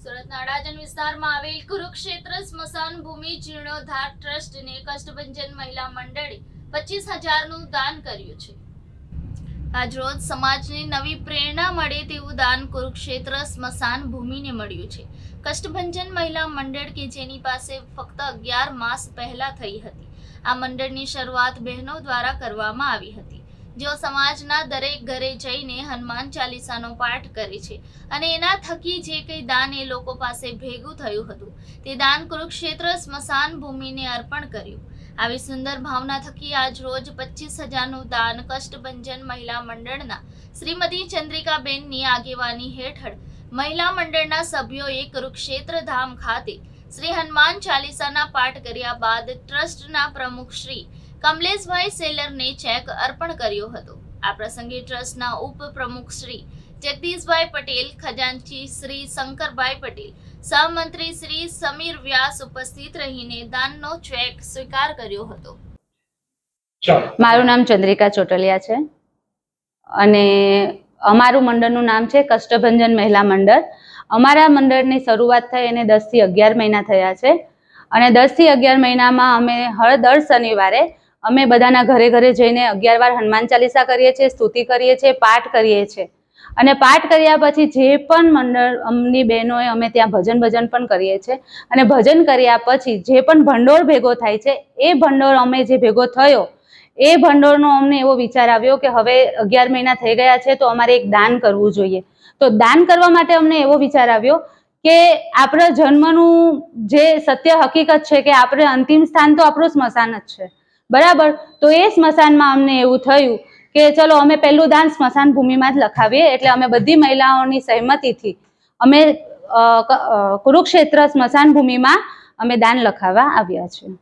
સુરતના અડાજણ વિસ્તારમાં આવેલ કુરુક્ષેત્ર સ્મશાન ભૂમિ જીર્ણોદ્ધાર ટ્રસ્ટને કષ્ટભંજન મહિલા મંડળે 25,000નું દાન કર્યું છે। આજરોજ સમાજને નવી પ્રેરણા મળે તેવું દાન કુરુક્ષેત્ર સ્મશાન ભૂમિને મળ્યું છે। કષ્ટભંજન મહિલા મંડળ કે જેની પાસે ફક્ત 11 માસ પહેલા થઈ હતી। આ મંડળની શરૂઆત બહેનો દ્વારા કરવામાં આવી હતી, જેઓ સમાજના દરેક ઘરે જઈને હનુમાન ચાલીસાનો પાઠ કરે છે અને એના થકી જે કંઈ દાન એ લોકો પાસે ભેગું થયું હતું તે દાન કુરુક્ષેત્ર સ્મશાન ભૂમિને અર્પણ કર્યું। આવી સુંદર ભાવના થકી આજ રોજ 25,000નું દાન કષ્ટભંજન મહિલા મંડળના શ્રીમતી ચંદ્રિકાબેનની આગેવાની હેઠળ મહિલા મંડળના સભ્યોએ કુરુક્ષેત્ર ધામ ખાતે શ્રી હનુમાન ચાલીસાના પાઠ કર્યા બાદ ટ્રસ્ટના પ્રમુખ શ્રી કમલેશભાઈ સેલરને ચેક અર્પણ કર્યો હતો। આ પ્રસંગે ટ્રસ્ટના ઉપપ્રમુખ શ્રી જગદીશભાઈ પટેલ, ખજાનચી શ્રી શંકરભાઈ પટેલ, સહમંત્રી શ્રી સમીર વ્યાસ ઉપસ્થિત રહીને દાનનો ચેક સ્વીકાર કર્યો હતો। મારું નામ ચંદ્રિકા ચોટલિયા છે અને અમારું મંડળનું નામ છે કષ્ટભંજન મહિલા મંડળ। અમારા મંડળની શરૂઆત થઈ એને 10 થી 11 મહિના થયા છે અને 10 થી 11 મહિનામાં અમે દર શનિવારે અમે બધાના ઘરે ઘરે જઈને 11 વાર હનુમાન ચાલીસા કરીએ છીએ, સ્તુતિ કરીએ છીએ, પાઠ કરીએ છીએ અને પાઠ કર્યા પછી જે પણ મંડળ અમની બહેનોએ અમે ત્યાં ભજન પણ કરીએ છીએ અને ભજન કર્યા પછી જે પણ ભંડોળ ભેગો થાય છે એ ભંડોળ અમે જે ભેગો થયો એ ભંડોળનો અમને એવો વિચાર આવ્યો કે હવે 11 મહિના થઈ ગયા છે તો અમારે એક દાન કરવું જોઈએ। તો દાન કરવા માટે અમને એવો વિચાર આવ્યો કે આપણા જન્મનું જે સત્ય હકીકત છે કે આપણે અંતિમ સ્થાન તો આપણું સ્મશાન જ છે, બરાબર। તો એ સ્મશાનમાં અમને એવું થયું કે ચલો અમે પહેલું દાન સ્મશાન ભૂમિમાં જ લખાવીએ। એટલે અમે બધી મહિલાઓની સહેમતીથી અમે કુરુક્ષેત્ર સ્મશાન ભૂમિમાં અમે દાન લખાવવા આવ્યા છીએ।